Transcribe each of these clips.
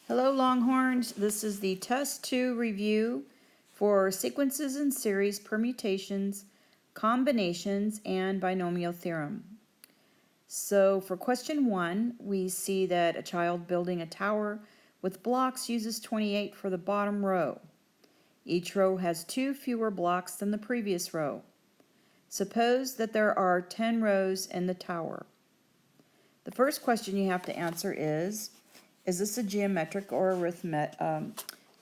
Hello Longhorns, this is the Test 2 review for sequences and series, permutations, combinations, and binomial theorem. So for question 1, we see that a child building a tower with blocks uses 28 for the bottom row. Each row has 2 fewer blocks than the previous row. Suppose that there are 10 rows in the tower. The first question you have to answer is this a geometric or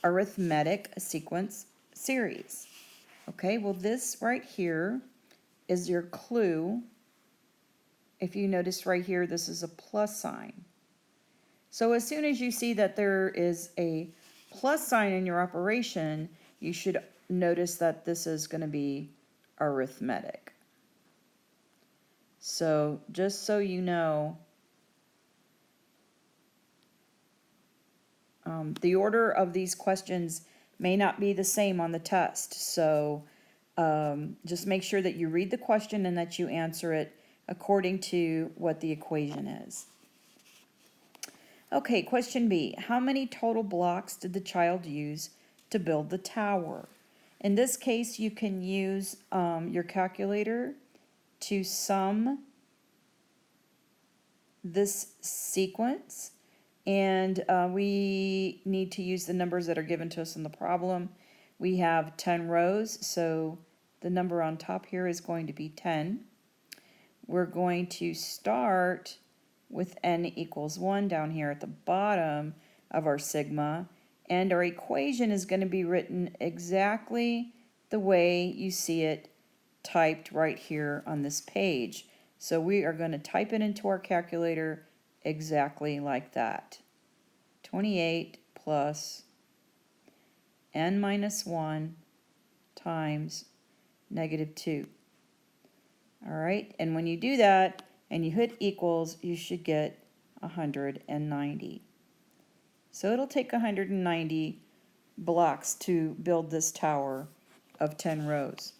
arithmetic sequence series? Okay, well this right here is your clue. If you notice right here, this is a plus sign. So as soon as you see that there is a plus sign in your operation, you should notice that this is going to be arithmetic. So just so you know, the order of these questions may not be the same on the test, so just make sure that you read the question and that you answer it according to what the equation is. Okay, question B. How many total blocks did the child use to build the tower? In this case, you can use your calculator to sum this sequence. And we need to use the numbers that are given to us in the problem. We have 10 rows, so the number on top here is going to be 10. We're going to start with n equals 1 down here at the bottom of our sigma, and our equation is going to be written exactly the way you see it typed right here on this page. So we are going to type it into our calculator exactly like that. 28 plus n minus 1 times negative 2. All right, and when you do that and you hit equals, you should get 190. So it'll take 190 blocks to build this tower of 10 rows.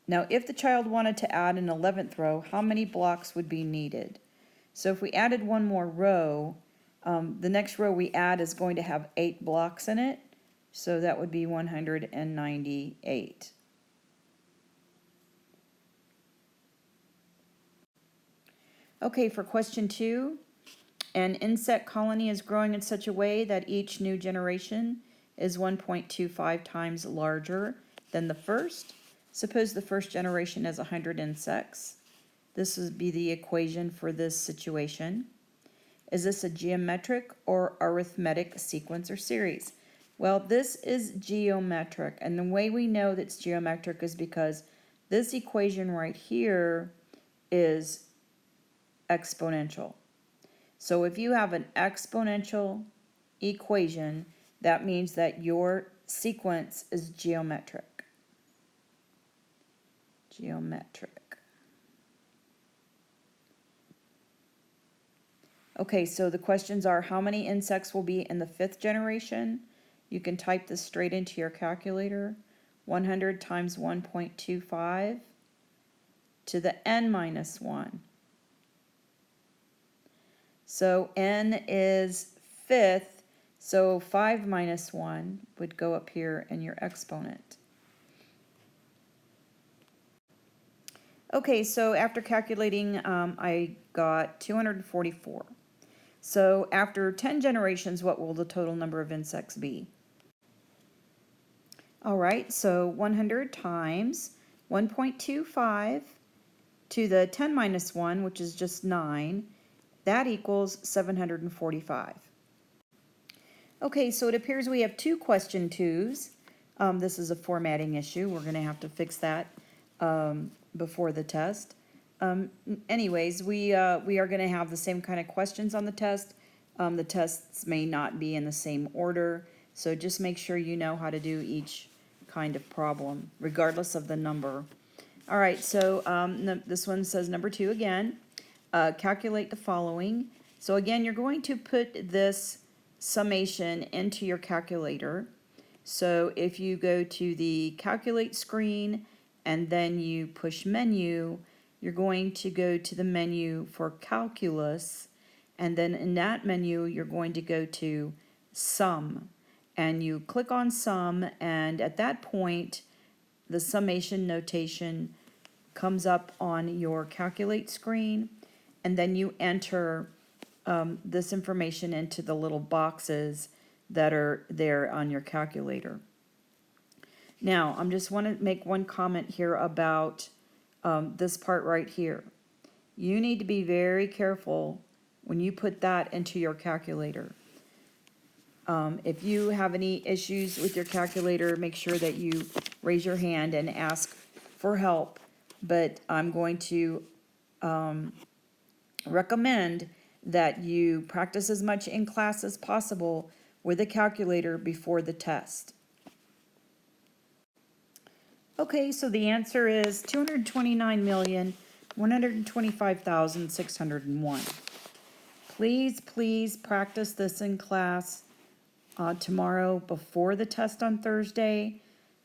Now, if the child wanted to add an 11th row, how many blocks would be needed? So if we added one more row, the next row we add is going to have 8 blocks in it, so that would be 198. Okay, for question 2, an insect colony is growing in such a way that each new generation is 1.25 times larger than the first. Suppose the first generation has 100 insects. This would be the equation for this situation. Is this a geometric or arithmetic sequence or series? Well, this is geometric, and the way we know that it's geometric is because this equation right here is exponential. So if you have an exponential equation, that means that your sequence is geometric. Geometric. Okay, so the questions are, how many insects will be in the 5th generation? You can type this straight into your calculator. 100 times 1.25 to the n minus 1. So n is 5th, so 5 minus 1 would go up here in your exponent. Okay, so after calculating, I got 244. So after 10 generations, what will the total number of insects be? All right, so 100 times 1.25 to the 10 minus 1, which is just 9, that equals 745. Okay, so it appears we have 2 question 2s. This is a formatting issue. We're going to have to fix that before the test. Anyways, we are going to have the same kind of questions on the test. The tests may not be in the same order, so just make sure you know how to do each kind of problem, regardless of the number. All right, so this one says number 2 again. Calculate the following. So again, you're going to put this summation into your calculator. So if you go to the calculate screen and then you push menu, you're going to go to the menu for calculus, And then in that menu, you're going to go to Sum. And you click on Sum, and at that point, the summation notation comes up on your calculate screen, and then you enter this information into the little boxes that are there on your calculator. Now, I just want to make one comment here about this part right here. You need to be very careful when you put that into your calculator. If you have any issues with your calculator, make sure that you raise your hand and ask for help. But I'm going to recommend that you practice as much in class as possible with a calculator before the test. Okay, so the answer is 229,125,601. Please practice this in class tomorrow before the test on Thursday,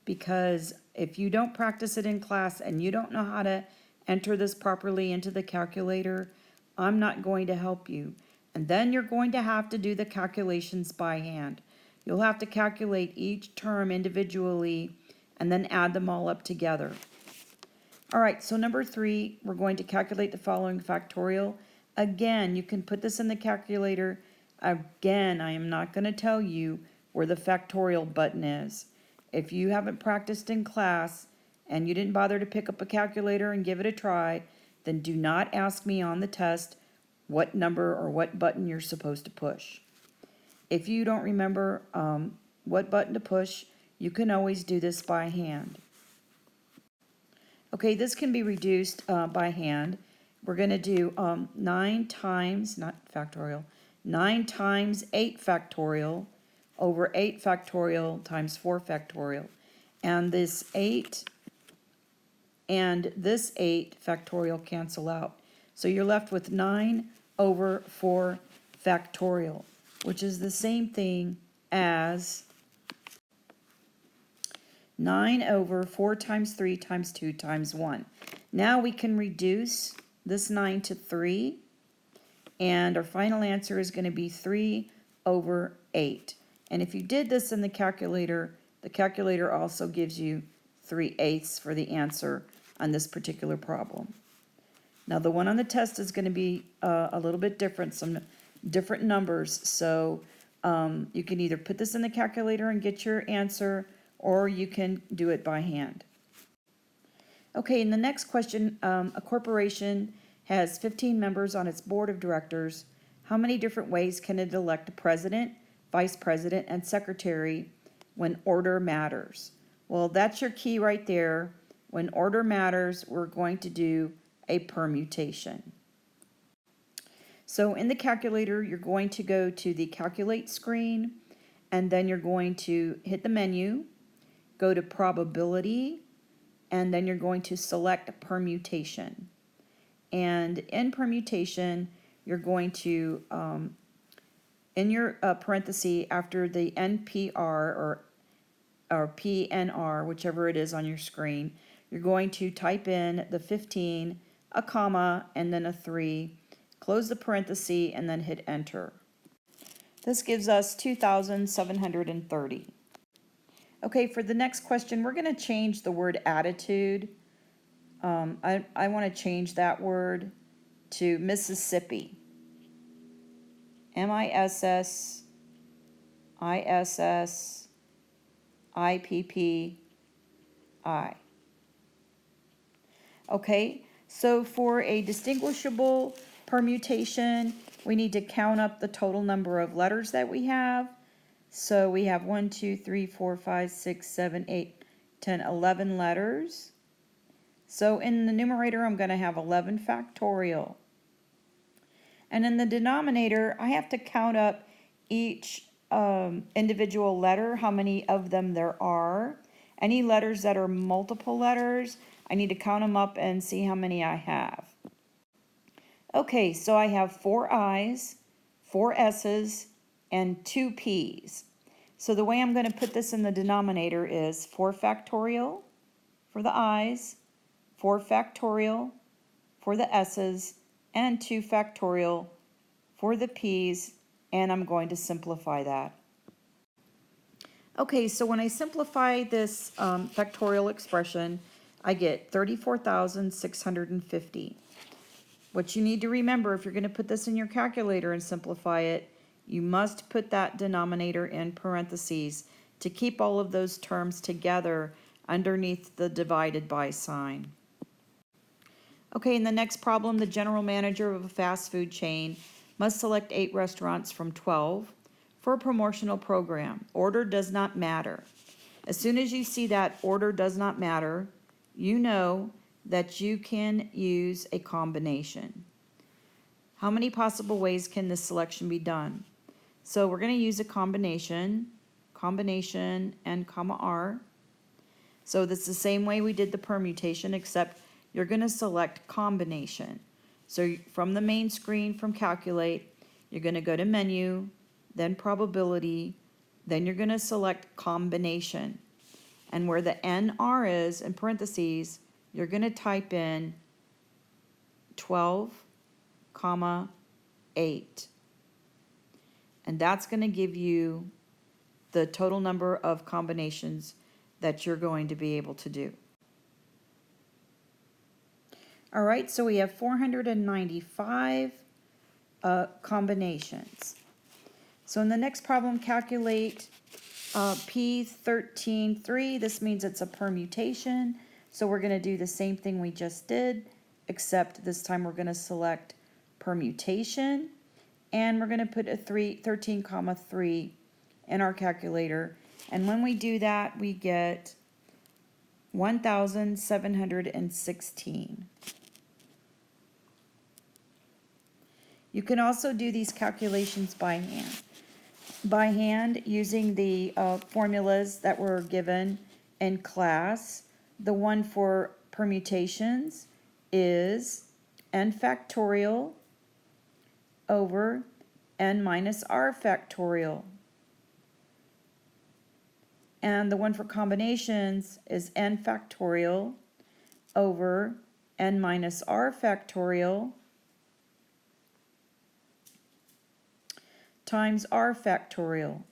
because if you don't practice it in class and you don't know how to enter this properly into the calculator, I'm not going to help you. And then you're going to have to do the calculations by hand. You'll have to calculate each term individually and then add them all up together. All right, so number 3, we're going to calculate the following factorial. Again, you can put this in the calculator. Again, I am not going to tell you where the factorial button is. If you haven't practiced in class and you didn't bother to pick up a calculator and give it a try, then do not ask me on the test what number or what button you're supposed to push. If you don't remember what button to push, you can always do this by hand. Okay, this can be reduced by hand. We're going to do 9 times, not factorial, 9 times 8 factorial over 8 factorial times 4 factorial. And this 8 and this 8 factorial cancel out. So you're left with 9 over 4 factorial, which is the same thing as 9 over 4 times 3 times 2 times 1. Now we can reduce this 9 to 3, and our final answer is going to be 3 over 8. And if you did this in the calculator also gives you 3/8 for the answer on this particular problem. Now the one on the test is going to be a little bit different, some different numbers, so you can either put this in the calculator and get your answer, or you can do it by hand. Okay, in the next question, a corporation has 15 members on its board of directors. How many different ways can it elect a president, vice president, and secretary when order matters? Well, that's your key right there. When order matters, we're going to do a permutation. So in the calculator, you're going to go to the calculate screen, and then you're going to hit the menu, go to probability, and then you're going to select permutation. And in permutation, you're going to, in your parenthesis after the NPR or PNR, whichever it is on your screen, you're going to type in the 15, a comma, and then a 3, close the parenthesis, and then hit enter. This gives us 2,730. Okay, for the next question, we're going to change the word attitude. I want to change that word to Mississippi. Mississippi. Okay, so for a distinguishable permutation, we need to count up the total number of letters that we have. So we have 1, 2, 3, 4, 5, 6, 7, 8, 10, 11 letters. So in the numerator, I'm going to have 11 factorial. And in the denominator, I have to count up each individual letter, how many of them there are. Any letters that are multiple letters, I need to count them up and see how many I have. Okay, so I have 4 I's, 4 S's, and 2 P's. So the way I'm going to put this in the denominator is 4 factorial for the I's, 4 factorial for the S's, and 2 factorial for the p's, and I'm going to simplify that. Okay, so when I simplify this factorial expression, I get 34,650. What you need to remember, if you're going to put this in your calculator and simplify it, you must put that denominator in parentheses to keep all of those terms together underneath the divided by sign. Okay, in the next problem, the general manager of a fast food chain must select 8 restaurants from 12 for a promotional program. Order does not matter. As soon as you see that order does not matter, you know that you can use a combination. How many possible ways can this selection be done? So we're going to use a combination and comma R. So that's the same way we did the permutation, except you're going to select combination. So from the main screen, from calculate, you're going to go to menu, then probability, then you're going to select combination. And where the NR is, in parentheses, you're going to type in 12, 8. And that's going to give you the total number of combinations that you're going to be able to do. All right, so we have 495 combinations. So in the next problem, calculate P13(3). This means it's a permutation. So we're going to do the same thing we just did, except this time we're going to select permutation. And we're going to put a 13(3) in our calculator. And when we do that, we get 1,716. You can also do these calculations by hand. By hand, using the formulas that were given in class. The one for permutations is n factorial over n minus r factorial. And the one for combinations is n factorial over n minus r factorial times r factorial.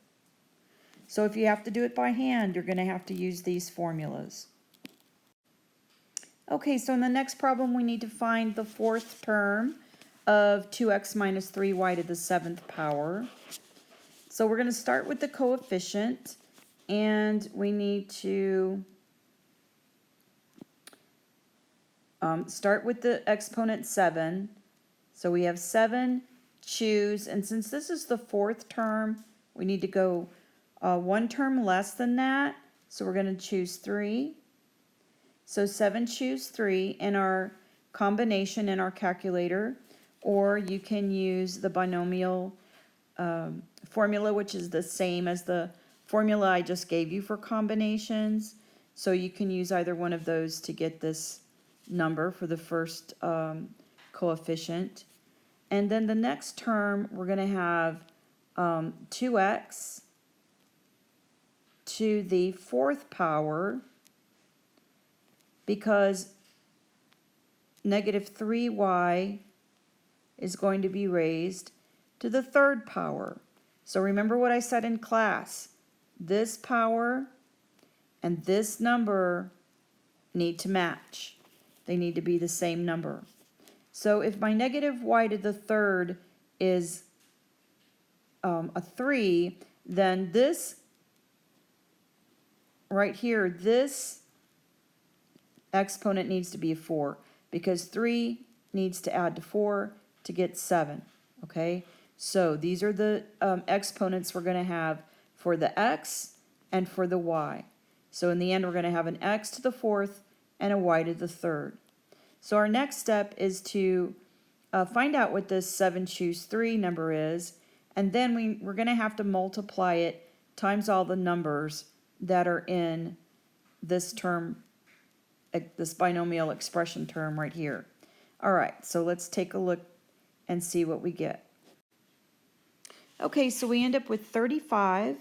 So if you have to do it by hand, you're going to have to use these formulas. Okay, so in the next problem, we need to find the fourth term of 2x minus 3y to the 7th power. So we're going to start with the coefficient, and we need to start with the exponent 7. So we have 7, choose, and since this is the fourth term, we need to go one term less than that. So we're going to choose 3. So 7, choose 3 in our combination in our calculator, or you can use the binomial formula, which is the same as the formula I just gave you for combinations. So you can use either one of those to get this number for the first coefficient. And then the next term, we're going to have 2x to the 4th power, because negative 3y is going to be raised to the 3rd power. So remember what I said in class. This power and this number need to match. They need to be the same number. So if my negative y to the 3rd is a 3, then this right here, this exponent needs to be a 4, because 3 needs to add to 4 to get 7. Okay, so these are the exponents we're going to have for the x and for the y. So in the end, we're going to have an x to the 4th and a y to the 3rd. So our next step is to find out what this 7 choose 3 number is, and then we're going to have to multiply it times all the numbers that are in this term, this binomial expression term right here. All right, so let's take a look and see what we get. Okay, so we end up with 35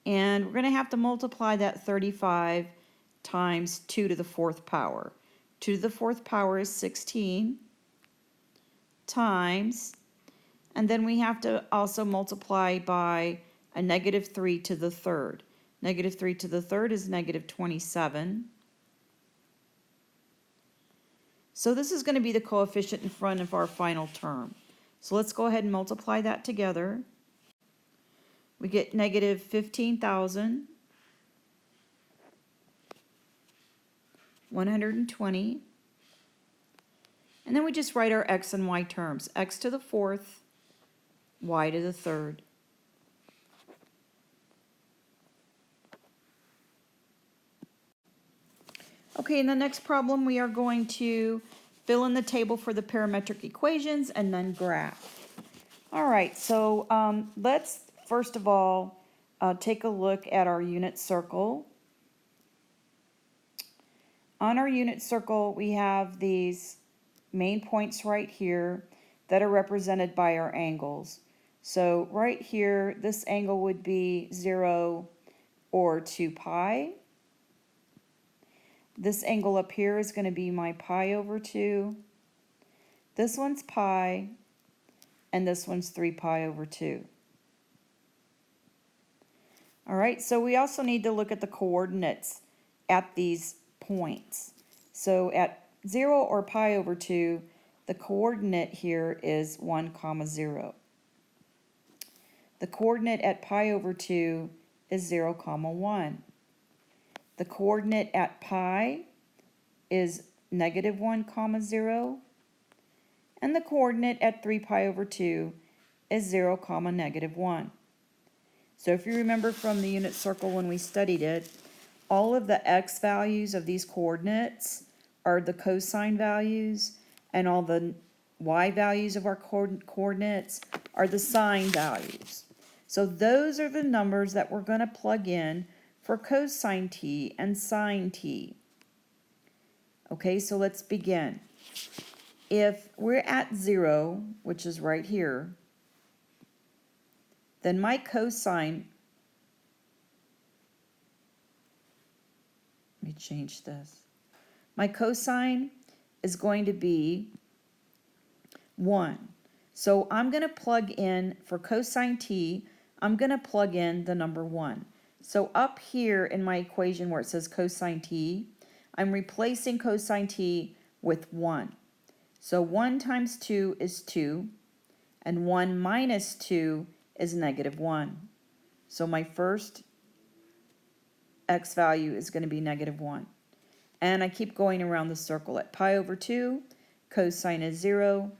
and we're going to have to multiply that 35 times 2 to the 4th power. 2 to the 4th power is 16 times, and then we have to also multiply by a negative 3 to the 3rd. Negative 3 to the 3rd is negative 27. So this is going to be the coefficient in front of our final term. So let's go ahead and multiply that together. We get negative 15,120. And then we just write our x and y terms. X to the 4th, y to the 3rd. Okay, in the next problem we are going to fill in the table for the parametric equations and then graph. All right, so let's first of all take a look at our unit circle. On our unit circle we have these main points right here that are represented by our angles. So right here, this angle would be 0 or 2 pi. This angle up here is going to be my pi over 2. This one's pi, and this one's 3 pi over 2. All right, so we also need to look at the coordinates at these points. So at 0 or pi over 2, the coordinate here is 1, 0. The coordinate at pi over 2 is 0, 1. The coordinate at pi is negative 1, 0. And the coordinate at 3 pi over 2 is 0, negative 1. So if you remember from the unit circle when we studied it, all of the x values of these coordinates are the cosine values, and all the y values of our coordinates are the sine values. So those are the numbers that we're going to plug in for cosine t and sine t. Okay, so let's begin. If we're at 0, which is right here, then my cosine, let me change this. My cosine is going to be 1. So I'm going to plug in, for cosine t, I'm going to plug in the number 1. So up here in my equation where it says cosine t, I'm replacing cosine t with 1. So 1 times 2 is 2, and 1 minus 2 is negative 1. So my first x value is going to be negative 1. And I keep going around the circle. At pi over 2, cosine is 0.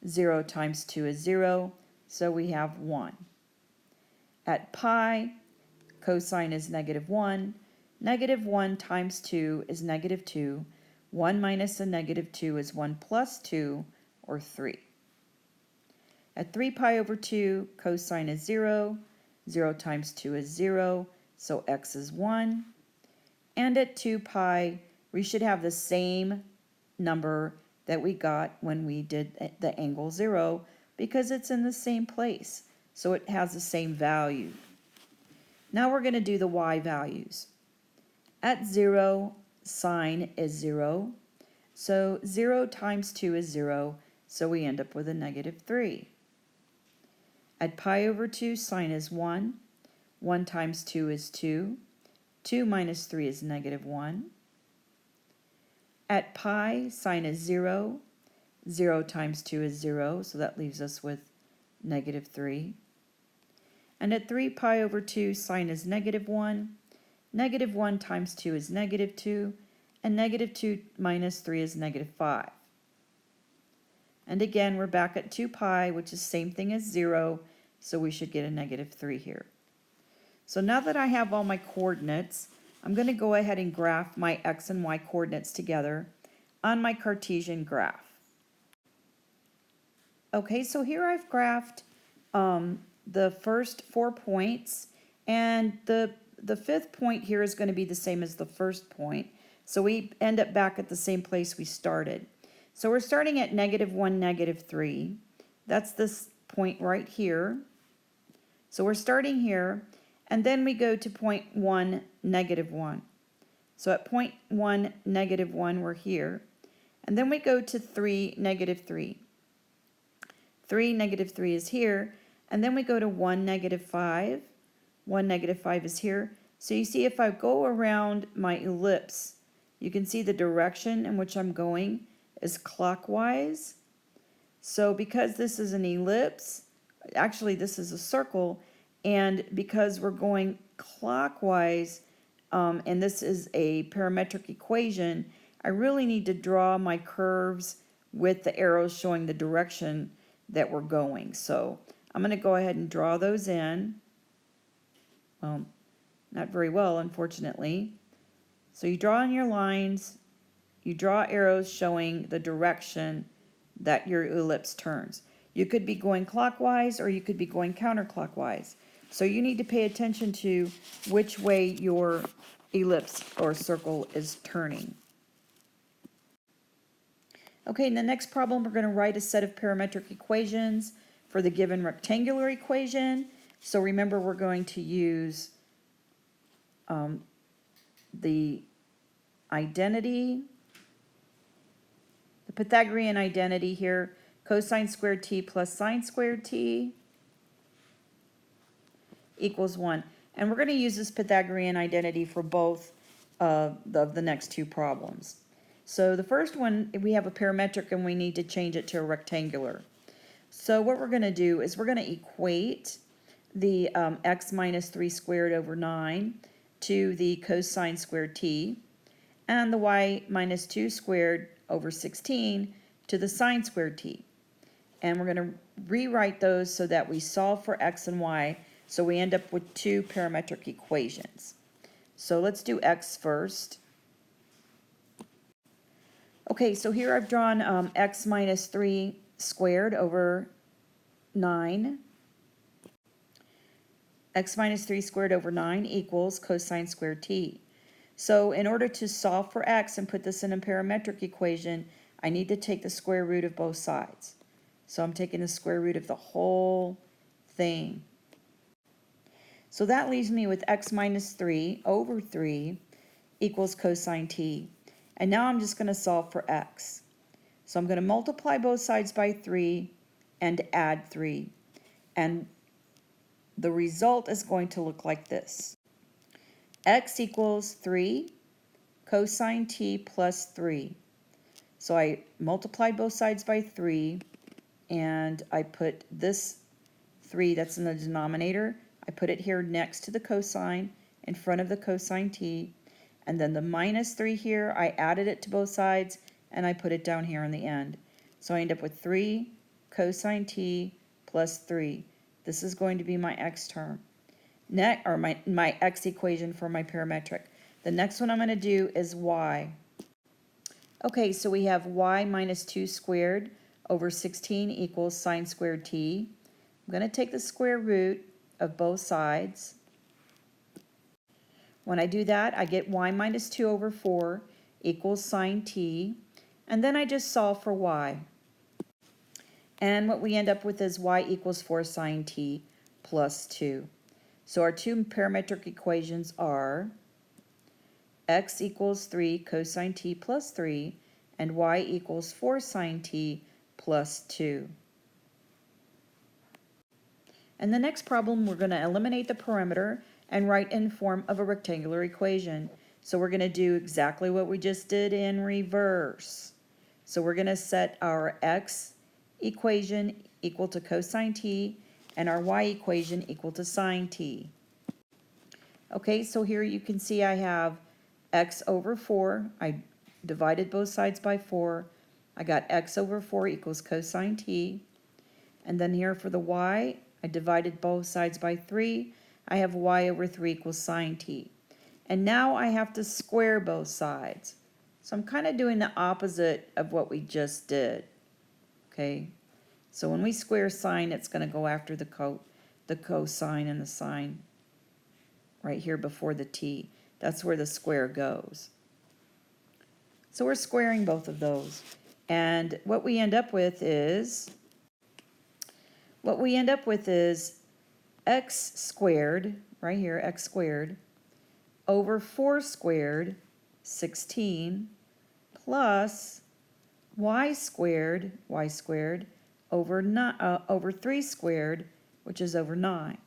0 times 2 is 0, so we have 1. At pi, cosine is negative 1. Negative 1 times 2 is negative 2. 1 minus a negative 2 is 1 plus 2, or 3. At 3 pi over 2, cosine is 0. 0 times 2 is 0, so x is 1. And at 2 pi, we should have the same number that we got when we did the angle 0, because it's in the same place, so it has the same value. Now we're going to do the y values. At 0, sine is 0, so 0 times 2 is 0, so we end up with a negative 3. At pi over 2, sine is 1. 1 times 2 is 2. 2 minus 3 is negative 1. At pi, sine is 0. 0 times 2 is 0, so that leaves us with negative 3. And at 3 pi over 2, sine is negative 1. Negative 1 times 2 is negative 2. And negative 2 minus 3 is negative 5. And again, we're back at 2 pi, which is the same thing as 0, so we should get a negative 3 here. So now that I have all my coordinates, I'm going to go ahead and graph my x and y coordinates together on my Cartesian graph. Okay, so here I've graphed the first 4 points, and the 5th point here is going to be the same as the first point. So we end up back at the same place we started. So we're starting at negative 1, negative 3. That's this point right here. So we're starting here, and then we go to point 1, negative 1. So at point 1, negative 1, we're here. And then we go to 3, negative 3. 3, negative 3 is here. And then we go to 1, negative 5. 1, negative 5 is here. So you see if I go around my ellipse, you can see the direction in which I'm going is clockwise. So because this is an ellipse, actually this is a circle, and because we're going clockwise, and this is a parametric equation, I really need to draw my curves with the arrows showing the direction that we're going. So I'm going to go ahead and draw those in. Well, not very well, unfortunately. So you draw in your lines, you draw arrows showing the direction that your ellipse turns. You could be going clockwise or you could be going counterclockwise. So you need to pay attention to which way your ellipse or circle is turning. Okay, in the next problem, we're going to write a set of parametric equations for the given rectangular equation. So remember, we're going to use the identity, the Pythagorean identity here, cosine squared t plus sine squared t equals 1. And we're going to use this Pythagorean identity for both of the next two problems. So the first one, we have a parametric and we need to change it to a rectangular. So what we're going to do is we're going to equate the x minus 3 squared over 9 to the cosine squared t, and the y minus 2 squared over 16 to the sine squared t. And we're going to rewrite those so that we solve for x and y, so we end up with two parametric equations. So let's do x first. Okay, so here I've drawn x minus 3 squared over 9. X minus 3 squared over 9 equals cosine squared t. So in order to solve for x and put this in a parametric equation, I need to take the square root of both sides. So I'm taking the square root of the whole thing. So that leaves me with x minus 3 over 3 equals cosine t. And now I'm just going to solve for x. So I'm going to multiply both sides by 3 and add 3. And the result is going to look like this. X equals 3 cosine t plus 3. So I multiplied both sides by 3, and I put this 3 that's in the denominator, I put it here next to the cosine in front of the cosine t, and then the minus 3 here, I added it to both sides, and I put it down here in the end. So I end up with 3 cosine t plus 3. This is going to be my x term. Or my x equation for my parametric. The next one I'm going to do is y. Okay, so we have y minus 2 squared over 16 equals sine squared t. I'm going to take the square root of both sides. When I do that, I get y minus 2 over 4 equals sine t. And then I just solve for y. And what we end up with is y equals 4 sine t plus 2. So our two parametric equations are x equals 3 cosine t plus 3 and y equals 4 sine t plus 2. And the next problem, we're going to eliminate the perimeter and write in form of a rectangular equation. So we're going to do exactly what we just did in reverse. So we're going to set our x equation equal to cosine t and our y equation equal to sine t. Okay, so here you can see I have x over 4. I divided both sides by 4. I got x over 4 equals cosine t. And then here for the y, I divided both sides by 3. I have y over 3 equals sine t. And now I have to square both sides. So I'm kind of doing the opposite of what we just did. Okay, so when we square sine, it's going to go after the cosine and the sine right here before the t. That's where the square goes. So we're squaring both of those. And what we end up with is x squared, right here, x squared, over 4 squared 16 plus y squared over 3 squared, which is over 9.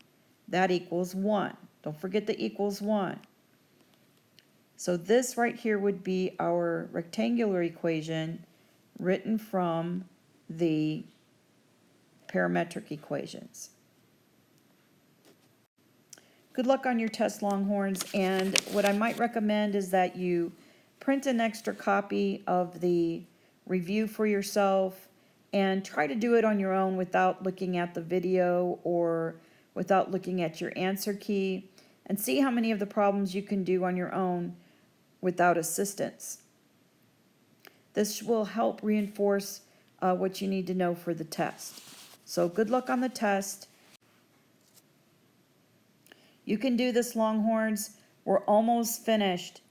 That equals 1. Don't forget the equals 1. So this right here would be our rectangular equation written from the parametric equations. Good luck on your test, Longhorns, and what I might recommend is that you print an extra copy of the review for yourself and try to do it on your own without looking at the video or without looking at your answer key, and see how many of the problems you can do on your own without assistance. This will help reinforce what you need to know for the test. So good luck on the test. You can do this, Longhorns. We're almost finished.